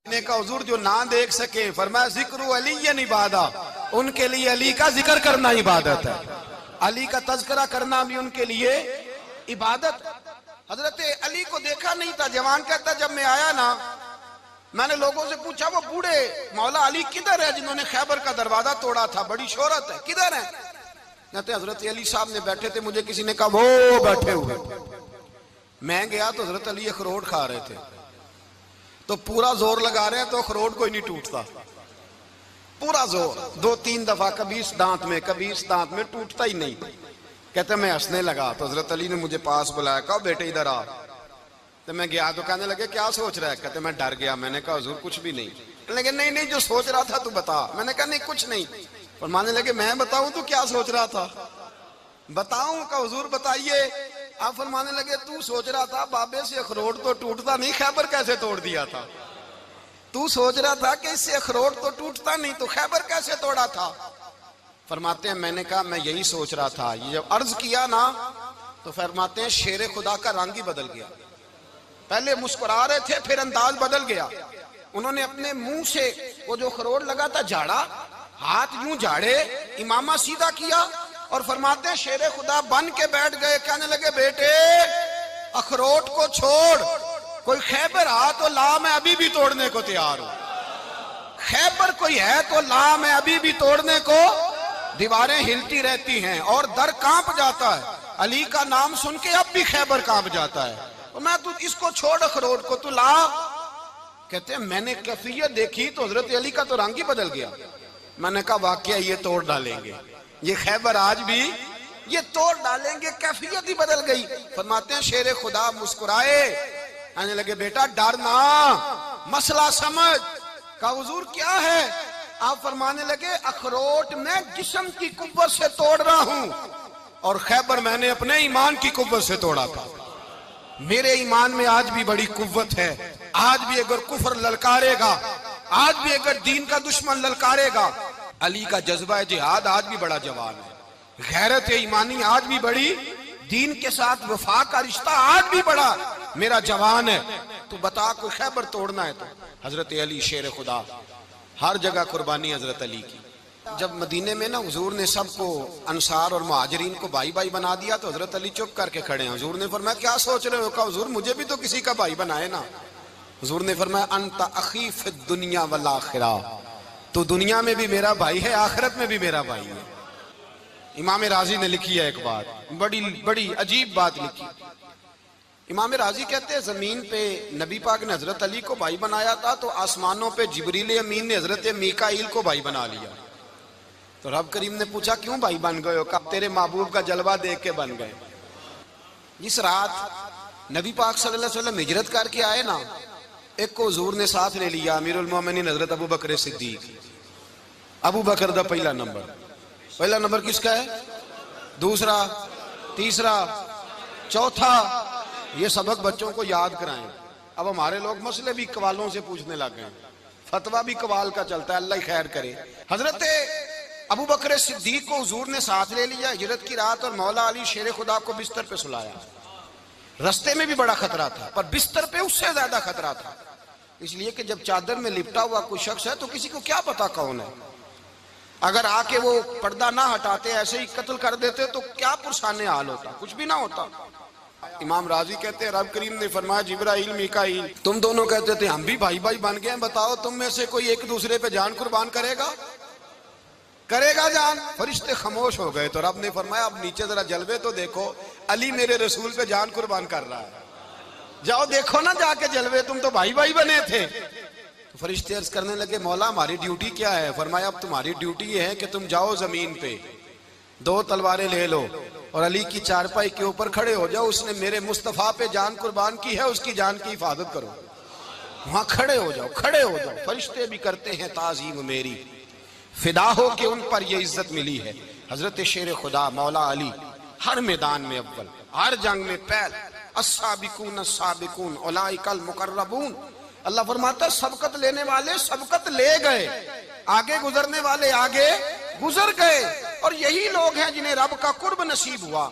نے کہا حضور جو نہ دیکھ سکے، فرمایا ذکر علی عبادہ، ان کے لیے علی کا ذکر کرنا عبادت ہے، علی کا تذکرہ کرنا بھی ان کے لیے عبادت۔ حضرت علی کو دیکھا نہیں تھا، جوان کہتا جب میں آیا نا میں نے لوگوں سے پوچھا وہ بوڑھے مولا علی کدھر ہے جنہوں نے خیبر کا دروازہ توڑا تھا، بڑی شہرت ہے، کدھر ہے؟ کہتے حضرت علی صاحب نے بیٹھے تھے، مجھے کسی نے کہا وہ بیٹھے ہوئے۔ میں گیا تو حضرت علی اخروٹ کھا رہے تھے، تو پورا زور لگا رہے ہیں تو اخروٹ کوئی نہیں ٹوٹتا، پورا زور 2-3 دفعہ، کبھی اس دانت میں کبھی اس دانت میں، ٹوٹتا ہی نہیں۔ کہتے میں ہنسنے لگا تو حضرت علی نے مجھے پاس بلایا، کہا بیٹے ادھر آ۔ تو میں گیا تو کہنے لگے کیا سوچ رہا ہے؟ کہتے میں ڈر گیا، میں نے کہا حضور کچھ بھی نہیں۔ کہنے لگے نہیں جو سوچ رہا تھا تو بتا۔ میں نے کہا نہیں کچھ نہیں۔ فرمانے لگے میں بتاؤں تو کیا سوچ رہا تھا؟ بتاؤں؟ کہ حضور بتائیے۔ آپ فرمانے لگے تو سوچ رہا تھا بابے سے اخروٹ تو ٹوٹتا نہیں، خیبر کیسے توڑ دیا تھا؟ تو سوچ رہا تھا کہ اس سے اخروٹ تو ٹوٹتا نہیں تو خیبر کیسے توڑا تھا؟ فرماتے ہیں میں نے کہا میں یہی سوچ رہا تھا۔ یہ جب عرض کیا نا تو فرماتے ہیں شیر خدا کا رنگ ہی بدل گیا، پہلے مسکرا رہے تھے پھر انداز بدل گیا۔ انہوں نے اپنے منہ سے وہ جو اخروٹ لگا تھا جھاڑا، ہاتھ یوں جھاڑے، امامہ سیدھا کیا اور فرماتے ہیں شیر خدا بن کے بیٹھ گئے، کہنے لگے بیٹے اخروٹ کو چھوڑ، کوئی خیبر آ تو لا، میں ابھی بھی توڑنے کو تیار ہوں۔ خیبر کوئی ہے تو لا، میں ابھی بھی توڑنے کو۔ دیواریں ہلتی رہتی ہیں اور در کانپ جاتا ہے، علی کا نام سن کے اب بھی خیبر کانپ جاتا ہے، میں تو اس کو چھوڑ اخروٹ کو تو لا۔ کہتے ہیں میں نے کیفیت دیکھی تو حضرت علی کا تو رنگ ہی بدل گیا۔ میں نے کہا واقعہ یہ توڑ ڈالیں گے، یہ خیبر آج بھی یہ توڑ ڈالیں گے، کیفیت ہی بدل گئی۔ فرماتے ہیں شیر خدا مسکرائے، کہنے لگے بیٹا ڈرنا، مسئلہ سمجھ۔ کہا حضور کیا ہے؟ آپ فرمانے لگے اخروٹ میں جسم کی قوت سے توڑ رہا ہوں اور خیبر میں نے اپنے ایمان کی قوت سے توڑا تھا۔ میرے ایمان میں آج بھی بڑی قوت ہے، آج بھی اگر کفر للکارے گا، آج بھی اگر دین کا دشمن للکارے گا، علی کا جذبہ جہاد آج بھی بڑا جوان ہے، غیرت ایمانی آج بھی بڑی، دین کے ساتھ وفا کا رشتہ آج بھی بڑا میرا جوان ہے۔ تو بتا کوئی خیبر توڑنا ہے تو حضرت علی شیر خدا، ہر جگہ قربانی حضرت علی کی۔ جب مدینے میں نا حضور نے سب کو انصار اور مہاجرین کو بھائی بھائی بنا دیا تو حضرت علی چپ کر کے کھڑے ہیں۔ حضور نے فرمایا کیا سوچ رہے ہو؟ کہا حضور مجھے بھی تو کسی کا بھائی بنائے نا۔ حضور نے فرمایا انت اخی فی الدنیا والآخرہ، تو دنیا میں بھی میرا بھائی ہے، آخرت میں بھی میرا بھائی ہے۔ امام راضی نے لکھی ہے ایک بات، بڑی عجیب بات لکھی۔ امام راضی کہتے ہیں زمین پہ نبی پاک نے حضرت علی کو بھائی بنایا تھا تو آسمانوں پہ جبریل امین نے حضرت میکائیل کو بھائی بنا لیا۔ تو رب کریم نے پوچھا کیوں بھائی بن گئے ہو؟ کہا تیرے محبوب کا جلوہ دیکھ کے بن گئے۔ جس رات نبی پاک صلی اللہ علیہ وسلم ہجرت کر کے آئے نا، ایک کو حضور نے ساتھ لے لیا، امیر المومنین حضرت ابو بکر صدیق۔ ابو بکر دا پہلا نمبر کس کا ہے؟ دوسرا، تیسرا، چوتھا، یہ سبق بچوں کو یاد کرائیں۔ اب ہمارے لوگ مسئلے بھی قوالوں سے پوچھنے لگ گئے، فتویٰ بھی قوال کا چلتا ہے، اللہ ہی خیر کرے۔ حضرت ابو بکر صدیق کو حضور نے ساتھ لے لیا ہجرت کی رات، اور مولا علی شیر خدا کو بستر پہ سلایا۔ رستے میں بھی بڑا خطرہ تھا پر بستر پہ اس سے زیادہ خطرہ تھا، اس لیے کہ جب چادر میں لپٹا ہوا کوئی شخص ہے تو کسی کو کیا پتا کون ہے، اگر آ کے وہ پردہ نہ ہٹاتے ایسے ہی قتل کر دیتے تو کیا پرسان حال ہوتا، کچھ بھی نہ ہوتا۔ امام راضی کہتے ہیں رب کریم نے فرمایا جبرائیل میکائیل تم دونوں کہتے تھے ہم بھی بھائی بھائی بن گئے ہیں، بتاؤ تم میں سے کوئی ایک دوسرے پہ جان قربان کرے گا جان؟ فرشتے خاموش ہو گئے تو رب نے فرمایا اب نیچے ذرا جلوے تو دیکھو، علی میرے رسول پہ جان قربان کر رہا ہے، جاؤ دیکھو نا جا کے جلوے، تم تو بھائی بھائی بنے تھے۔ تو فرشتے عرض کرنے لگے مولا ہماری ڈیوٹی کیا ہے؟ فرمایا اب تمہاری ڈیوٹی یہ ہے کہ تم جاؤ زمین پہ 2 تلواریں لے لو اور علی کی چارپائی کے اوپر کھڑے ہو جاؤ، اس نے میرے مصطفیٰ پہ جان قربان کی ہے، اس کی جان کی حفاظت کرو۔ وہاں کھڑے ہو جاؤ۔ فرشتے بھی کرتے ہیں تعظیم میری، فدا ہو کہ ان پر یہ عزت ملی ہے۔ حضرت شیر خدا مولا علی ہر میدان میں اول، ہر جنگ میں پہل، السابقون السابقون اولئک المقربون۔ اللہ فرماتا ہے سبقت لینے والے سبقت لے گئے، آگے گزرنے والے آگے گزر گئے، اور یہی لوگ ہیں جنہیں رب کا قرب نصیب ہوا۔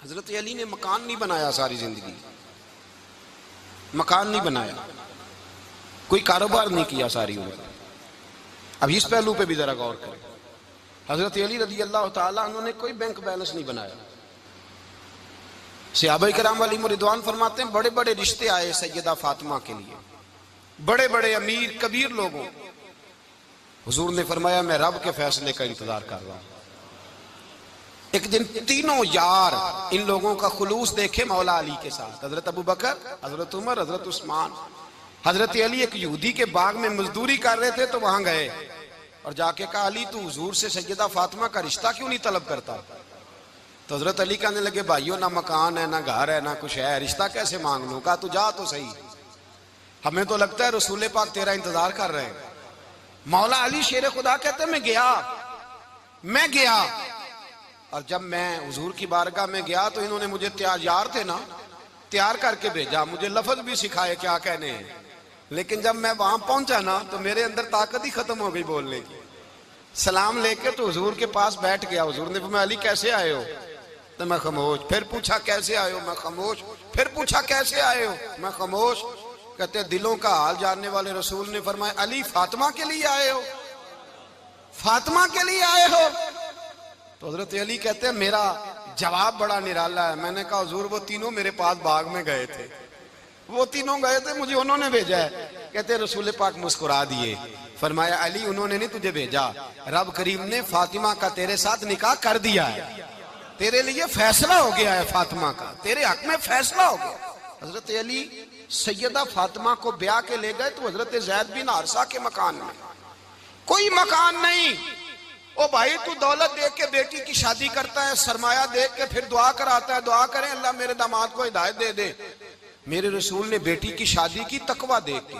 حضرت علی نے مکان نہیں بنایا، ساری زندگی مکان نہیں بنایا، کوئی کاروبار نہیں کیا ساری عمر. اب اس پہلو پہ بھی ذرا غور کریں. حضرت علی رضی اللہ تعالیٰ انہوں نے کوئی بینک بیلنس نہیں بنایا. صحابہ کرام علیہم رضوان فرماتے ہیں بڑے بڑے رشتے آئے سیدہ فاطمہ کے لیے، بڑے بڑے امیر کبیر لوگوں. حضور نے فرمایا میں رب کے فیصلے کا انتظار کر رہا ہوں. ایک دن تینوں یار ان لوگوں کا خلوص دیکھے مولا علی کے ساتھ، حضرت ابو بکر، حضرت عمر، حضرت عثمان. حضرت علی ایک یہودی کے باغ میں مزدوری کر رہے تھے تو وہاں گئے اور جا کے کہا علی تو حضور سے سیدہ فاطمہ کا رشتہ کیوں نہیں طلب کرتا؟ تو حضرت علی کہنے لگے بھائیو نہ مکان ہے نہ گھر ہے نہ کچھ ہے، رشتہ کیسے مانگ لوں؟ کہا تو جا تو صحیح، ہمیں تو لگتا ہے رسول پاک تیرا انتظار کر رہے ہیں. مولا علی شیر خدا کہتے ہیں میں گیا اور جب میں حضور کی بارگاہ میں گیا تو انہوں نے مجھے یار تھے نا تیار کر کے بھیجا، مجھے لفظ بھی سکھائے کیا کہنے ہیں، لیکن جب میں وہاں پہنچا نا تو میرے اندر طاقت ہی ختم ہو گئی بولنے کی. سلام لے کے تو حضور کے پاس بیٹھ گیا. حضور نے فرمایا علی کیسے آئے ہو؟ تو میں خاموش. پھر پوچھا کیسے آئے ہو؟ میں خاموش. پھر پوچھا کیسے آئے ہو؟ میں خاموش. کہتے دلوں کا حال جاننے والے رسول نے فرمایا علی فاطمہ کے لیے آئے ہو؟ فاطمہ کے لیے آئے ہو؟ تو حضرت علی کہتے ہیں میرا جواب بڑا نرالا ہے. میں نے کہا حضور وہ تینوں میرے پاس باغ میں گئے تھے، وہ تینوں گئے تھے، مجھے انہوں نے بھیجا ہے. کہتے ہیں رسول پاک مسکرا دیے، فرمایا علی انہوں نے نہیں تجھے بھیجا، رب کریم نے فاطمہ کا تیرے ساتھ نکاح کر دیا ہے، تیرے لیے فیصلہ ہو گیا ہے، فاطمہ کا تیرے حق میں فیصلہ ہو گیا. حضرت علی سیدہ فاطمہ کو بیاہ کے لے گئے تو حضرت زید بن حارثہ کے مکان میں، کوئی مکان نہیں. او بھائی تو دولت دیکھ کے بیٹی کی شادی کرتا ہے، سرمایہ دیکھ کے پھر دعا کراتا ہے، دعا کریں اللہ میرے داماد کو ہدایت دے دے. میرے رسول نے بیٹی کی شادی کی تقوی دیکھ کے،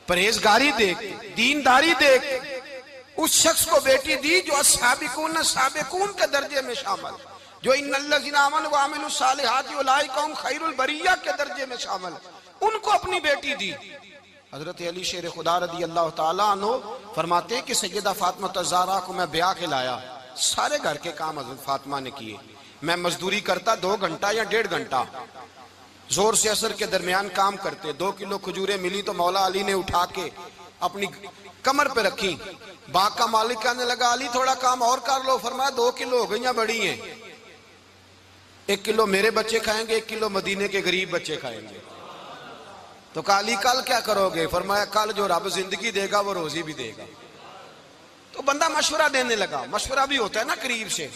پرہیزگاری دیکھ کے، دینداری دیکھ کے اس شخص کو بیٹی دی جو السابقون سابقون کے درجے میں شامل، جو ان الذین آمنوا وعملوا الصالحات اولئک هم خیر البریہ کے درجے میں شامل، ان کو اپنی بیٹی دی. حضرت علی شیر خدا رضی اللہ تعالیٰ عنہ فرماتے ہیں کہ سیدہ فاطمہ الزہرا کو میں بیاہ کے لایا، سارے گھر کے کام حضرت فاطمہ نے کیے. میں مزدوری کرتا 2 گھنٹہ یا 1.5 گھنٹہ، زور سے عصر کے درمیان کام کرتے. 2 کلو کھجوریں ملی تو مولا علی نے اٹھا کے اپنی کمر پہ رکھی. باغ کا مالک کہنے لگا علی تھوڑا کام اور کر لو. فرمایا 2 کلو ہو گئیاں بڑی ہیں، 1 کلو میرے بچے کھائیں گے، 1 کلو مدینے کے غریب بچے کھائیں گے. تو کہا علی کل کیا کرو گے؟ فرمایا کل جو رب زندگی دے گا وہ روزی بھی دے گا. تو بندہ مشورہ دینے لگا. مشورہ بھی ہوتا ہے نا قریب سے،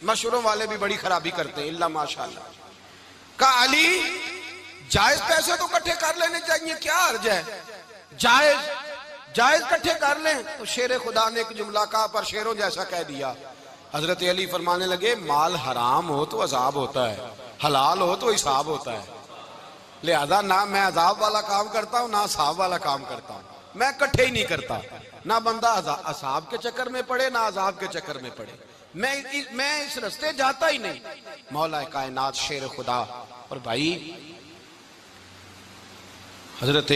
مشوروں والے بھی بڑی خرابی کرتے ہیں اللہ ماشاءاللہ. کہا علی جائز پیسے تو کٹھے کر لینے چاہیے، کیا عرض ہے؟ جائز کٹھے کر لیں. تو شیر خدا نے ایک جملہ کہا پر شیروں جیسا کہہ دیا. حضرت علی فرمانے لگے مال حرام ہو تو عذاب ہوتا ہے، حلال ہو تو حساب ہوتا ہے، لہذا نہ میں عذاب والا کام کرتا ہوں نہ حساب والا کام کرتا ہوں، میں کٹھے ہی نہیں کرتا. نہ بندہ عذاب کے چکر میں پڑے نہ عذاب کے چکر میں پڑے، میں اس رستے جاتا ہی نہیں. مولا کائنات شیر خدا. اور بھائی حضرت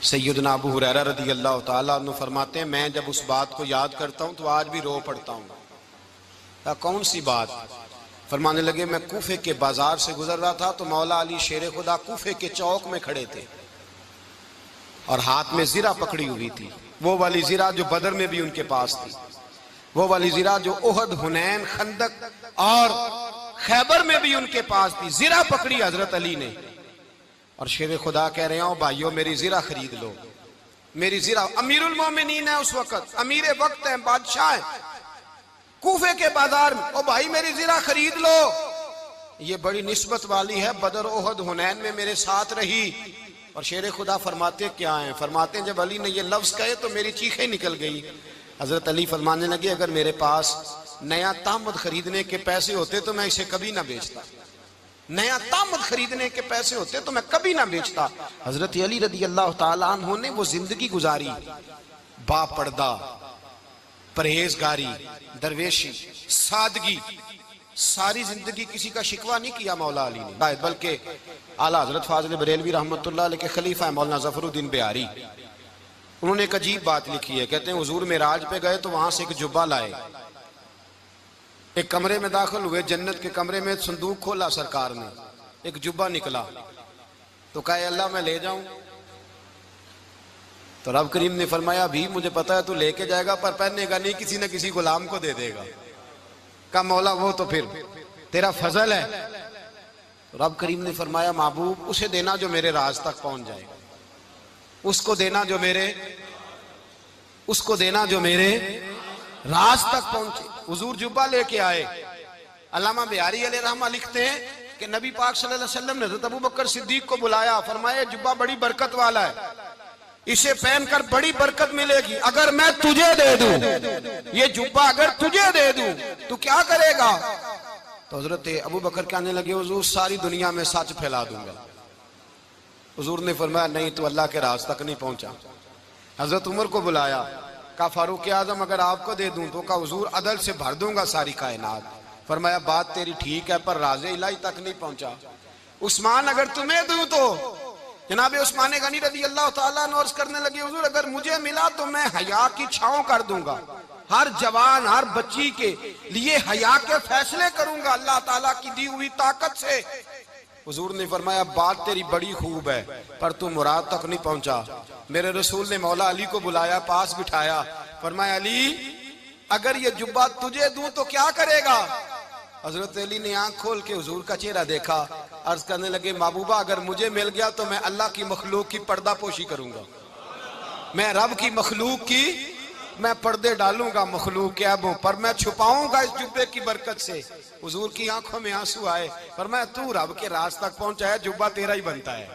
سیدنا ابو ہریرہ رضی اللہ تعالیٰ عنہ فرماتے ہیں میں جب اس بات کو یاد کرتا ہوں تو آج بھی رو پڑتا ہوں. کون سی بات؟ فرمانے لگے میں کوفے کے بازار سے گزر رہا تھا تو مولا علی شیر خدا کوفے کے چوک میں کھڑے تھے اور ہاتھ میں زرہ پکڑی ہوئی تھی، وہ والی زرہ جو بدر میں بھی ان کے پاس تھی، وہ والی زرہ جو احد، حنین، خندق اور خیبر میں بھی ان کے پاس تھی. زرہ پکڑی حضرت علی نے اور شیر خدا کہہ رہے ہیں بھائیو میری زرہ خرید لو. میری زرہ، امیر المومنین ہے اس وقت، امیر وقت ہے، بادشاہ ہے کوفے کے بازار میں. او بھائی میری زرہ خرید لو، یہ بڑی نسبت والی ہے، بدر، احد، حنین میں میرے ساتھ رہی. اور شیر خدا فرماتے کیا ہیں؟ فرماتے ہیں جب علی نے یہ لفظ کہے تو میری چیخیں نکل گئی. حضرت علی فرمانے لگے اگر میرے پاس نیا تامد خریدنے کے پیسے ہوتے تو میں اسے کبھی نہ بیچتا، نیا تامد خریدنے کے پیسے ہوتے تو میں کبھی نہ بیچتا. حضرت علی رضی اللہ تعالیٰ عنہ نے وہ زندگی گزاری، با پردہ، پرہیزگاری، درویشی، سادگی، ساری زندگی کسی کا شکوہ نہیں کیا مولا علی نے، بلکہ اعلیٰ حضرت فاضل بریلوی رحمۃ اللہ علیہ کے خلیفہ مولانا ظفر الدین بہاری، انہوں نے ایک عجیب بات لکھی ہے. کہتے ہیں حضور معراج پہ گئے تو وہاں سے ایک جبہ لائے، ایک کمرے میں داخل ہوئے، جنت کے کمرے میں صندوق کھولا سرکار نے، ایک جبہ نکلا تو کہا اللہ میں لے جاؤں؟ تو رب کریم نے فرمایا بھی مجھے پتا ہے تو لے کے جائے گا پر پہننے گا نہیں، کسی نہ کسی غلام کو دے دے گا۔ کہا مولا وہ تو پھر تیرا فضل ہے۔ تو رب کریم نے فرمایا محبوب اسے دینا جو میرے راز تک پہنچ جائے گا، اس کو دینا جو میرے راز تک پہنچے۔ حضور جبہ لے کے آئے۔ علامہ بہاری علیہ رحمہ لکھتے ہیں کہ نبی پاک صلی اللہ علیہ وسلم نے حضرت ابوبکر صدیق کو بلایا، فرمایا جبہ بڑی برکت والا ہے، اسے پہن کر بڑی برکت ملے گی، اگر میں تجھے دے دوں، یہ جبہ اگر تجھے دے دوں تو کیا کرے گا؟ تو حضرت ابوبکر کہنے لگے حضور ساری دنیا میں سچ پھیلا دوں گا۔ حضور نے فرمایا نہیں تو اللہ کے راز تک نہیں پہنچا۔ حضرت عمر کو بلایا، کہا فاروق اعظم اگر آپ کو دے دوں تو کہا حضور عدل سے بھر دوں گا ساری کائنات۔ فرمایا بات تیری ٹھیک ہے پر راز الہی تک نہیں پہنچا۔ عثمان اگر تمہیں دوں تو جناب عثمان غنی رضی اللہ تعالیٰ عنہ عرض کرنے لگے حضور اگر مجھے ملا تو میں حیا کی چھاؤں کر دوں گا، ہر جوان ہر بچی کے لیے حیا کے فیصلے کروں گا اللہ تعالیٰ کی دی ہوئی طاقت سے۔ حضور نے فرمایا بات تیری بڑی خوب ہے پر تو مراد تک نہیں پہنچا۔ میرے رسول نے مولا علی کو بلایا، پاس بٹھایا، فرمایا علی اگر یہ جبہ تجھے دوں تو کیا کرے گا؟ حضرت علی نے آنکھ کھول کے حضور کا چہرہ دیکھا، عرض کرنے لگے محبوبہ اگر مجھے مل گیا تو میں اللہ کی مخلوق کی پردہ پوشی کروں گا، میں رب کی مخلوق کی میں پردے ڈالوں گا مخلوق کے عیبوں پر، میں چھپاؤں گا اس جبے کی برکت سے۔ حضور کی آنکھوں میں آنسو آئے، فرمایا تو رب کے راز تک پہنچا ہے، جبہ تیرا ہی بنتا ہے،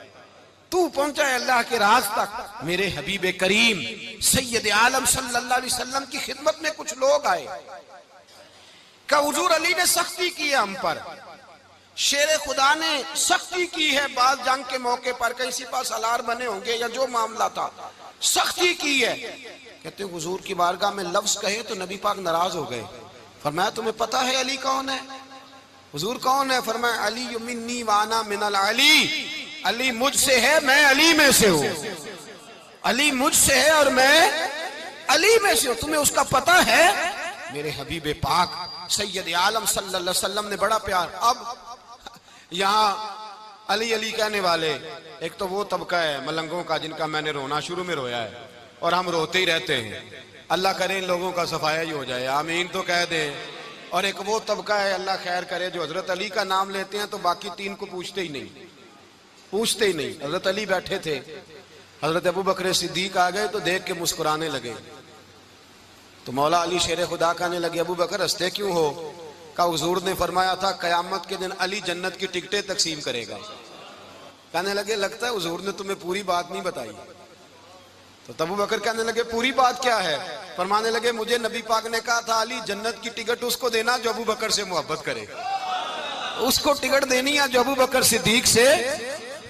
تو پہنچا ہے اللہ کے راز تک۔ میرے حبیب کریم سید عالم صلی اللہ علیہ وسلم کی خدمت میں کچھ لوگ آئے کہ حضور علی نے سختی کی ہے ہم پر، شیر خدا نے سختی کی ہے، بعض جنگ کے موقع پر کہیں سپاہ سالار بنے ہوں گے یا جو معاملہ تھا سختی کی ہے۔ کہتے ہیں حضور کی بارگاہ میں لفظ کہے تو نبی پاک ناراض ہو گئے۔ فرمایا تمہیں پتا ہے علی کون ہے؟ حضور کون ہے؟ فرمایا علی منی وانا من العلی، علی مجھ سے ہے میں علی میں سے ہوں، علی مجھ سے ہے اور میں علی میں سے ہوں، تمہیں اس کا پتہ ہے؟ میرے حبیب پاک سید عالم صلی اللہ علیہ وسلم نے بڑا پیار۔ اب یہاں علی علی کہنے والے ایک تو وہ طبقہ ہے ملنگوں کا جن کا میں نے رونا شروع میں رویا ہے اور ہم روتے ہی رہتے ہیں، اللہ کرے ان لوگوں کا صفایا ہی ہو جائے، آمین تو کہہ دیں۔ اور ایک وہ طبقہ ہے اللہ خیر کرے جو حضرت علی کا نام لیتے ہیں تو باقی تین کو پوچھتے ہی نہیں۔ حضرت علی بیٹھے تھے، حضرت ابوبکر صدیق آ گئے تو دیکھ کے مسکرانے لگے، تو مولا علی شیر خدا کہنے لگے ابوبکر ہنستے کیوں ہو؟ کہا حضور نے فرمایا تھا قیامت کے دن علی جنت کی ٹکٹیں تقسیم کرے گا۔ کہنے لگے لگتا ہے حضور نے تمہیں پوری بات نہیں بتائی۔ تو ابوبکر کہنے لگے پوری بات کیا ہے؟ فرمانے لگے مجھے نبی پاک نے کہا تھا علی جنت کی ٹکٹ اس کو دینا جو ابوبکر سے محبت کرے، اس کو ٹکٹ دینی ہے جو ابوبکر صدیق سے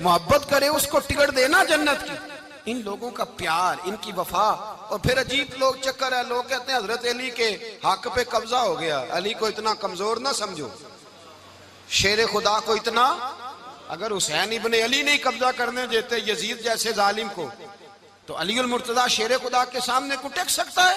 محبت کرے، اس کو ٹکٹ دینا جنت کی۔ ان لوگوں کا پیار، ان کی وفا۔ اور پھر عجیب لوگ چکر ہے، لوگ کہتے ہیں حضرت علی کے حق پہ قبضہ ہو گیا، علی کو اتنا کمزور نہ سمجھو، شیر خدا کو اتنا، اگر حسین ابن علی نہیں قبضہ کرنے دیتے یزید جیسے ظالم کو تو علی المرتضیٰ شیر خدا کے سامنے کو ٹک سکتا ہے؟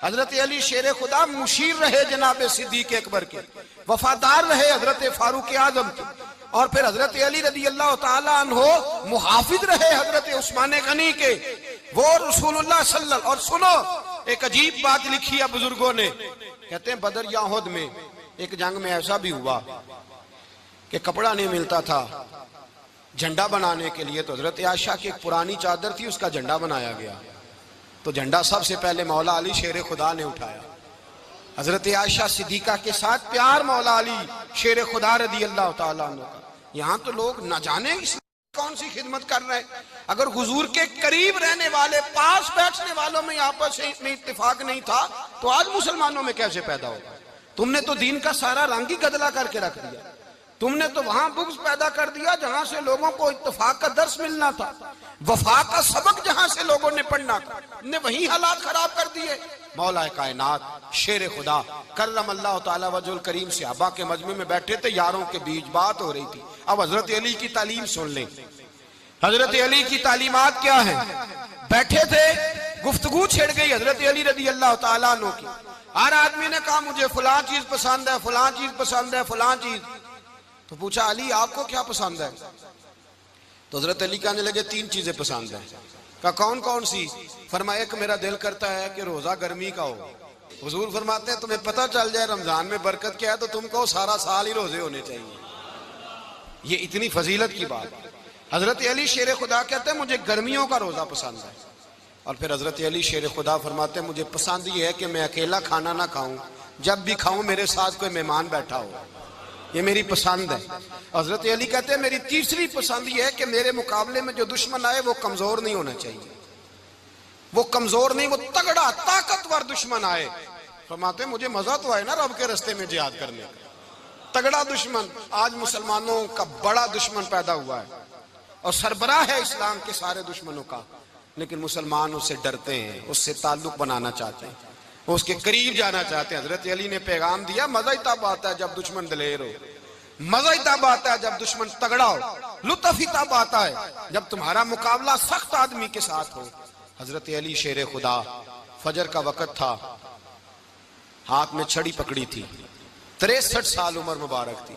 حضرت علی شیر خدا مشیر رہے جناب صدیق اکبر کے، وفادار رہے حضرت فاروق اعظم کے، اور پھر حضرت علی رضی اللہ تعالیٰ عنہ محافظ رہے حضرت عثمان غنی کے، وہ رسول اللہ صلی اللہ۔ اور سنو ایک عجیب بات لکھی ہے بزرگوں نے، کہتے ہیں بدر یا احد میں ایک جنگ میں ایسا بھی ہوا کہ کپڑا نہیں ملتا تھا جھنڈا بنانے کے لیے، تو حضرت عائشہ کی ایک پرانی چادر تھی، اس کا جھنڈا بنایا گیا، تو جھنڈا سب سے پہلے مولا علی شیر خدا نے اٹھایا۔ حضرت عائشہ صدیقہ کے ساتھ پیار مولا علی شیر خدا رضی اللہ تعالیٰ عنہ کا۔ یہاں تو لوگ نہ جانے اس کون سی خدمت کر رہے ہیں، اگر حضور کے قریب رہنے والے پاس بیٹھنے والوں میں آپس میں اتفاق نہیں تھا تو آج مسلمانوں میں کیسے پیدا ہوگا؟ تم نے تو دین کا سارا رنگ ہی گدلا کر کے رکھ دیا، تم نے تو وہاں بغض پیدا کر دیا جہاں سے لوگوں کو اتفاق کا درس ملنا تھا، وفا کا سبق جہاں سے لوگوں نے پڑھنا تھا، نے وہی حالات خراب کر دیے۔ مولا کائنات شیر خدا کرم اللہ تعالیٰ وجہ الکریم صحابہ کے مجمع میں بیٹھے تھے، یاروں کے بیچ بات ہو رہی تھی۔ اب حضرت علی کی تعلیم سن لیں، حضرت علی کی تعلیمات کیا ہیں؟ بیٹھے تھے، گفتگو چھڑ گئی حضرت علی رضی اللہ تعالیٰ عنہ کی، ہر آدمی نے کہا مجھے فلاں چیز پسند ہے، فلاں چیز پسند ہے، فلاں چیز۔ تو پوچھا علی آپ کو کیا پسند ہے؟ تو حضرت علی کہنے لگے تین چیزیں پسند ہیں۔ کہا کون کون سی؟ فرمایا کہ میرا دل کرتا ہے کہ روزہ گرمی کا ہو۔ حضور فرماتے ہیں تمہیں پتہ چل جائے رمضان میں برکت کیا ہے تو تم کو سارا سال ہی روزے ہونے چاہیے۔ یہ اتنی فضیلت کی بات۔ حضرت علی شیر خدا کہتے ہیں مجھے گرمیوں کا روزہ پسند ہے، اور پھر حضرت علی شیر خدا فرماتے ہیں مجھے پسند یہ ہے کہ میں اکیلا کھانا نہ کھاؤں، جب بھی کھاؤں میرے ساتھ کوئی مہمان بیٹھا ہو، یہ میری پسند ہے۔ حضرت علی کہتے ہیں میری تیسری پسند یہ ہے کہ میرے مقابلے میں جو دشمن آئے وہ کمزور نہیں ہونا چاہیے، وہ کمزور نہیں، وہ تگڑا طاقتور دشمن آئے۔ فرماتے ہیں مجھے مزہ تو آئے نا رب کے راستے میں جہاد کرنے کا، تگڑا دشمن۔ آج مسلمانوں کا بڑا دشمن پیدا ہوا ہے اور سربراہ ہے اسلام کے سارے دشمنوں کا، لیکن مسلمان اس سے ڈرتے ہیں، اس سے تعلق بنانا چاہتے ہیں، اس کے قریب جانا چاہتے ہیں۔ حضرت علی نے پیغام دیا مزہ ہی تب آتا ہے جب دشمن دلیر ہو، مزہ ہی تب آتا ہے جب دشمن تگڑا ہو، لطف ہی تب آتا ہے جب تمہارا مقابلہ سخت آدمی کے ساتھ ہو۔ حضرت علی شیر خدا، فجر کا وقت تھا، ہاتھ میں چھڑی پکڑی تھی، 63 سال عمر مبارک تھی،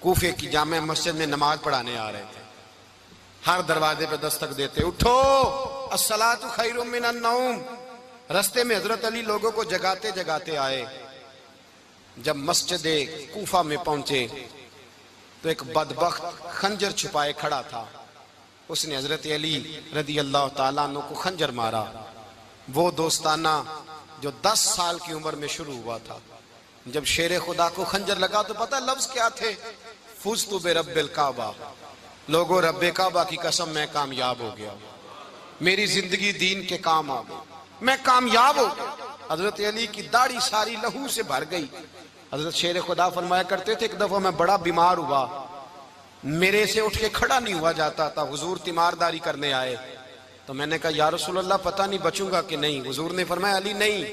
کوفے کی جامع مسجد میں نماز پڑھانے آ رہے تھے۔ ہر دروازے پہ دستک دیتے اٹھو الصلاۃ خیر من النوم۔ رستے میں حضرت علی لوگوں کو جگاتے جگاتے آئے۔ جب مسجد کوفہ میں پہنچے تو ایک بدبخت خنجر چھپائے کھڑا تھا، اس نے حضرت علی رضی اللہ تعالیٰ عنہ کو خنجر مارا۔ وہ دوستانہ جو 10 سال کی عمر میں شروع ہوا تھا، جب شیر خدا کو خنجر لگا تو پتہ لفظ کیا تھے؟ فزت برب الکعبہ، لوگوں رب کعبہ کی قسم میں کامیاب ہو گیا، میری زندگی دین کے کام آ گئی، میں کامیاب ہو گیا۔ حضرت علی کی داڑھی ساری لہو سے بھر گئی۔ حضرت شیر خدا فرمایا کرتے تھے ایک دفعہ میں بڑا بیمار ہوا، میرے سے اٹھ کے کھڑا نہیں ہوا جاتا تھا، حضور تیمارداری کرنے آئے تو میں نے کہا یا رسول اللہ پتہ نہیں بچوں گا کہ نہیں۔ حضور نے فرمایا علی نہیں،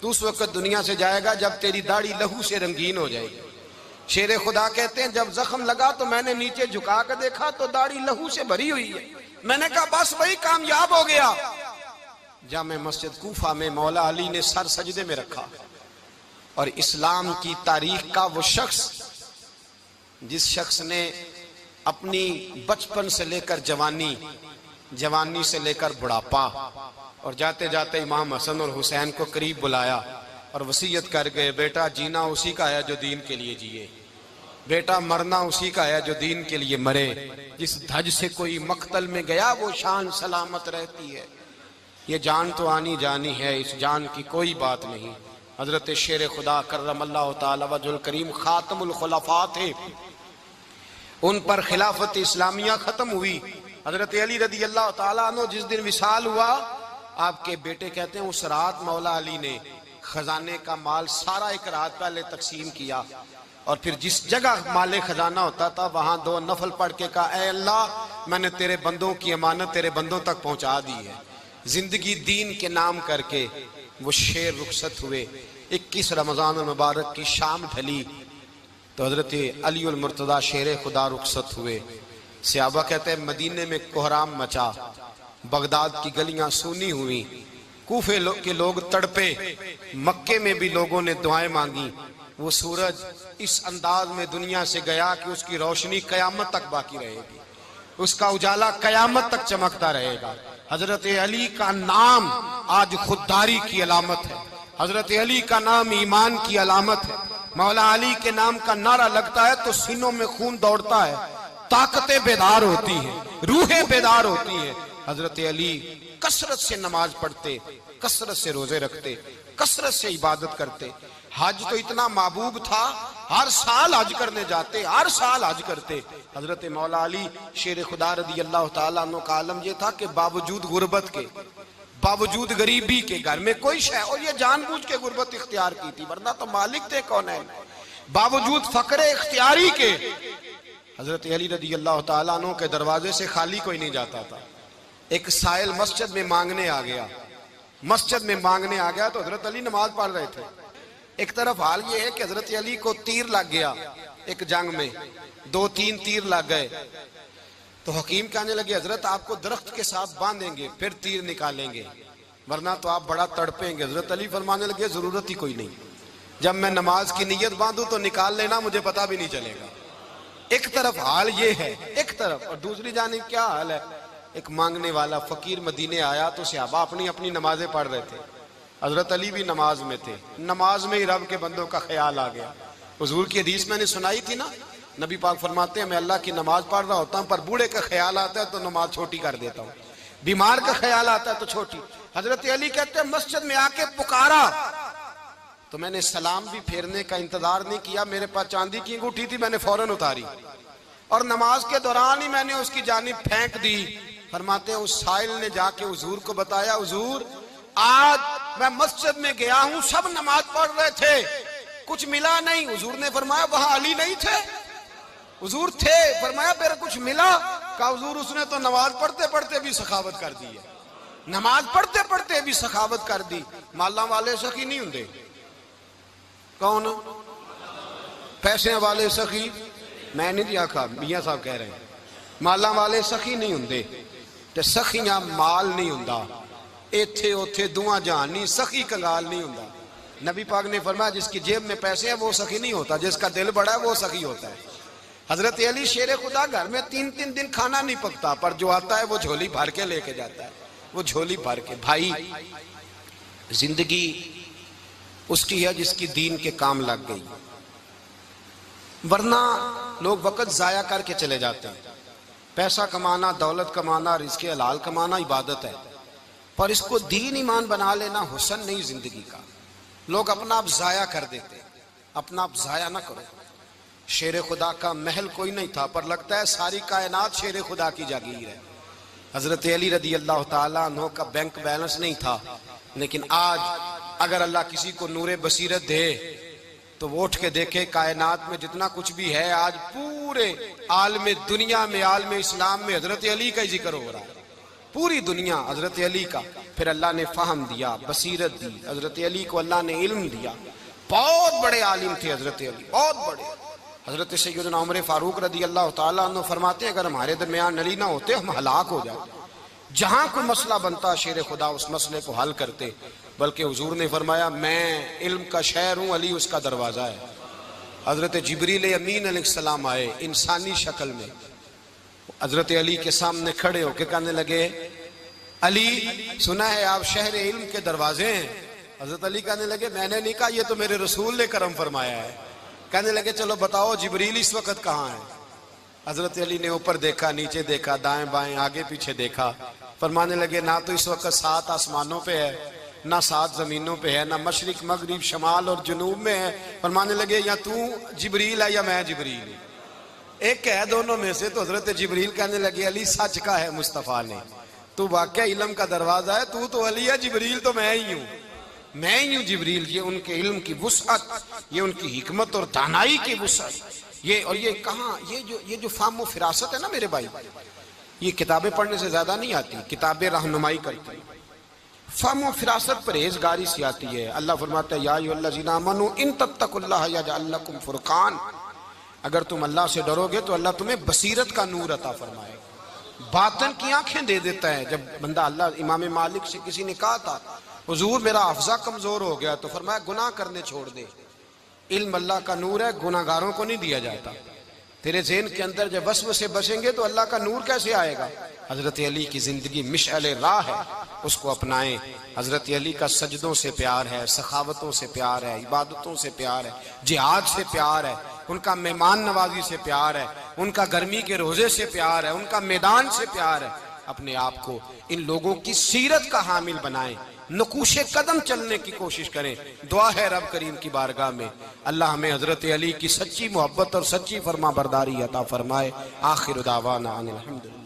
تو اس وقت دنیا سے جائے گا جب تیری داڑھی لہو سے رنگین ہو جائے گی۔ شیر خدا کہتے ہیں جب زخم لگا تو میں نے نیچے جھکا کر دیکھا تو داڑھی لہو سے بھری ہوئی ہے، میں نے کہا بس وہی کامیاب ہو گیا۔ جامع مسجد کوفہ میں مولا علی نے سر سجدے میں رکھا، اور اسلام کی تاریخ کا وہ شخص جس شخص نے اپنی بچپن سے لے کر جوانی، جوانی سے لے کر بڑھاپا، اور جاتے جاتے امام حسن اور حسین کو قریب بلایا اور وصیت کر گئے بیٹا جینا اسی کا ہے جو دین کے لیے جیے، بیٹا مرنا اسی کا ہے جو دین کے لیے مرے، جس دھج سے کوئی مقتل میں گیا وہ شان سلامت رہتی ہے، یہ جان تو آنی جانی ہے، اس جان کی کوئی بات نہیں۔ حضرت شیر خدا کرم اللہ تعالی وجہ الکریم خاتم الخلفاء تھے، ان پر خلافت اسلامیہ ختم ہوئی۔ حضرت علی رضی اللہ تعالیٰ عنہ جس دن وصال ہوا، آپ کے بیٹے کہتے ہیں اس رات مولا علی نے خزانے کا مال سارا ایک رات پہلے تقسیم کیا، اور پھر جس جگہ مال خزانہ ہوتا تھا وہاں 2 نفل پڑھ کے کہا اے اللہ میں نے تیرے بندوں کی امانت تیرے بندوں تک پہنچا دی ہے۔ زندگی دین کے نام کر کے وہ شیر رخصت ہوئے۔ 21 رمضان المبارک کی شام ڈھلی تو حضرت علی المرتضیٰ شیر خدا رخصت ہوئے۔ صحابہ کہتے ہیں مدینے میں کوہرام مچا، بغداد کی گلیاں سونی ہوئی، کوفے کے لوگ تڑپے، مکے میں بھی لوگوں نے دعائیں مانگی۔ وہ سورج اس انداز میں دنیا سے گیا کہ اس کی روشنی قیامت تک باقی رہے گی، اس کا اجالا قیامت تک چمکتا رہے گا۔ حضرت علی کا نام آج خودداری کی علامت ہے، حضرت علی کا نام ایمان کی علامت ہے۔ مولا علی کے نام کا نعرہ لگتا ہے تو سینوں میں خون دوڑتا ہے، طاقتیں بیدار ہوتی ہیں، روحیں بیدار ہوتی ہیں۔ حضرت علی کثرت سے نماز پڑھتے، کثرت سے روزے رکھتے، کثرت سے عبادت کرتے۔ حج تو اتنا محبوب تھا، ہر سال حج کرنے جاتے، ہر سال حج کرتے۔ حضرت مولا علی شیر خدا رضی اللہ تعالیٰ عنہ کا عالم یہ تھا کہ باوجود غربت کے، باوجود غریبی کے، گھر میں کوئی شے، اور یہ جان بوجھ کے غربت اختیار کی تھی ورنہ تو مالک تھے کونین، باوجود فقر اختیاری کے حضرت علی رضی اللہ تعالیٰ عنہ کے دروازے سے خالی کوئی نہیں جاتا تھا۔ ایک سائل مسجد میں مانگنے آ گیا، مسجد میں مانگنے آ گیا تو حضرت علی نماز پڑھ رہے تھے۔ ایک طرف حال یہ ہے کہ حضرت علی کو تیر لگ گیا ایک جنگ میں، 2-3 تیر لگ گئے تو حکیم کہنے لگے حضرت آپ کو درخت کے ساتھ باندھیں گے پھر تیر نکالیں گے ورنہ تو آپ بڑا تڑپیں گے۔ حضرت علی فرمانے لگے ضرورت ہی کوئی نہیں، جب میں نماز کی نیت باندھوں تو نکال لینا، مجھے پتہ بھی نہیں چلے گا۔ ایک طرف حال یہ ہے، ایک طرف، اور دوسری جانب کیا حال ہے؟ ایک مانگنے والا فقیر مدینے آیا تو صحابہ اپنی اپنی نمازیں پڑھ رہے تھے، حضرت علی بھی نماز میں تھے، نماز میں ہی رب کے بندوں کا خیال آ گیا۔ حضور کی حدیث میں نے سنائی تھی نا، نبی پاک فرماتے ہیں میں اللہ کی نماز پڑھ رہا ہوتا ہوں پر بوڑھے کا خیال آتا ہے تو نماز چھوٹی کر دیتا ہوں، بیمار کا خیال آتا ہے تو چھوٹی۔ حضرت علی کہتے ہیں مسجد میں آ کے پکارا تو میں نے سلام بھی پھیرنے کا انتظار نہیں کیا، میرے پاس چاندی کی انگوٹھی تھی، میں نے فوراً اتاری اور نماز کے دوران ہی میں نے اس کی جانب پھینک دی۔ فرماتے ہیں اس سائل نے جا کے حضور کو بتایا، حضور آج میں مسجد میں گیا ہوں، سب نماز پڑھ رہے تھے، کچھ ملا نہیں۔ حضور نے فرمایا وہاں علی نہیں تھے؟ حضور تھے۔ فرمایا پھر کچھ ملا؟ کہا حضور اس نے تو نماز پڑھتے پڑھتے بھی سخاوت کر دی ہے، نماز پڑھتے پڑھتے بھی سخاوت کر دی۔ مالاں والے سخی نہیں ہوندے؟ کون؟ پیسے والے سخی؟ میں نہیں دیا کہا، میاں صاحب کہہ رہے ہیں مالاں والے سخی نہیں ہوندے تے سخیاں مال نہیں ہوندا، ایتھے اوتھے دعاں جہان نہیں، سخی کنگال نہیں ہوندا۔ نبی پاک نے فرمایا جس کی جیب میں پیسے ہیں وہ سخی نہیں ہوتا، جس کا دل بڑا ہے وہ سخی ہوتا ہے۔ حضرت علی شیر خدا گھر میں 3 دن کھانا نہیں پکتا، پر جو آتا ہے وہ جھولی بھر کے لے کے جاتا ہے، وہ جھولی بھر کے۔ بھائی زندگی اس کی ہے جس کی دین کے کام لگ گئی، ورنہ لوگ وقت ضائع کر کے چلے جاتے ہیں۔ پیسہ کمانا، دولت کمانا، رزق حلال کمانا عبادت ہے، پر اس کو دین ایمان بنا لینا حسن نہیں زندگی کا۔ لوگ اپنا آپ ضائع کر دیتے، اپنا آپ ضائع نہ کرو۔ شیر خدا کا محل کوئی نہیں تھا، پر لگتا ہے ساری کائنات شیر خدا کی جاگیر ہے۔ حضرت علی رضی اللہ تعالیٰ عنہ کا بینک بیلنس نہیں تھا، لیکن آج اگر اللہ کسی کو نور بصیرت دے تو وہ اٹھ کے دیکھے کائنات میں جتنا کچھ بھی ہے، آج پورے عالم دنیا میں، عالم اسلام میں حضرت علی کا ہی ذکر ہو رہا ہے، پوری دنیا حضرت علی کا۔ پھر اللہ نے فہم دیا، بصیرت دی، حضرت علی کو اللہ نے علم دیا۔ بہت بڑے عالم تھے حضرت علی، بہت بڑے۔ حضرت سیدنا عمر فاروق رضی اللہ تعالیٰ عنہ فرماتے ہیں اگر ہمارے درمیان علی نہ ہوتے ہم ہلاک ہو جاتے، جہاں کوئی مسئلہ بنتا شیر خدا اس مسئلے کو حل کرتے۔ بلکہ حضور نے فرمایا میں علم کا شہر ہوں، علی اس کا دروازہ ہے۔ حضرت جبریل امین علیہ السلام آئے انسانی شکل میں، حضرت علی کے سامنے کھڑے ہو کے کہنے لگے علی سنا ہے آپ شہر علم کے دروازے ہیں۔ حضرت علی کہنے لگے میں نے نہیں کہا، یہ تو میرے رسول نے کرم فرمایا ہے۔ کہنے لگے چلو بتاؤ جبریل اس وقت کہاں ہے؟ حضرت علی نے اوپر دیکھا، نیچے دیکھا، دائیں بائیں آگے پیچھے دیکھا، فرمانے لگے نہ تو اس وقت 7 آسمانوں پہ ہے، نہ 7 زمینوں پہ ہے، نہ مشرق مغرب شمال اور جنوب میں ہے۔ فرمانے لگے یا تو جبریل ہے یا میں جبریل ہوں، ایک ہے دونوں میں سے۔ تو حضرت جبریل کہنے لگے علی سچ کا ہے مصطفیٰ نے، تو واقعہ علم کا دروازہ ہے، تو علی ہے، جبریل تو میں ہی ہوں، میں ہی ہوں جبریل۔ یہ ان کے علم کی وسعت، یہ ان کی حکمت اور دانائی کی وسعت، یہ کہاں یہ جو فہم و فراست ہے نا میرے بھائی، یہ کتابیں پڑھنے سے زیادہ نہیں آتی، کتابیں رہنمائی کرتی ہیں۔ فہم و فراست پرہیزگاری سے آتی ہے۔ اللہ فرماتا ہے یا ایھا الذین آمنوا ان تتقوا اللہ یجعل لکم فرقان، اگر تم اللہ سے ڈرو گے تو اللہ تمہیں بصیرت کا نور عطا فرمائے گا، باطن کی آنکھیں دے دیتا ہے۔ جب بندہ اللہ امام مالک سے کسی نے کہا تھا حضور میرا حافظہ کمزور ہو گیا، تو فرمایا گناہ کرنے چھوڑ دے، علم اللہ کا نور ہے، گناہ گاروں کو نہیں دیا جاتا۔ تیرے ذہن کے اندر جب وسوسے بسیں گے تو اللہ کا نور کیسے آئے گا؟ حضرت علی کی زندگی مشعل راہ ہے، اس کو اپنائیں۔ حضرت علی کا سجدوں سے پیار ہے، سخاوتوں سے پیار ہے، عبادتوں سے پیار ہے، جہاد سے پیار ہے، ان کا مہمان نوازی سے پیار ہے، ان کا گرمی کے روزے سے پیار ہے، ان کا میدان سے پیار ہے۔ اپنے آپ کو ان لوگوں کی سیرت کا حامل بنائیں، نقوش قدم چلنے کی کوشش کریں۔ دعا ہے رب کریم کی بارگاہ میں اللہ ہمیں حضرت علی کی سچی محبت اور سچی فرما برداری عطا فرمائے۔ آخر دعوانا ان الحمدللہ۔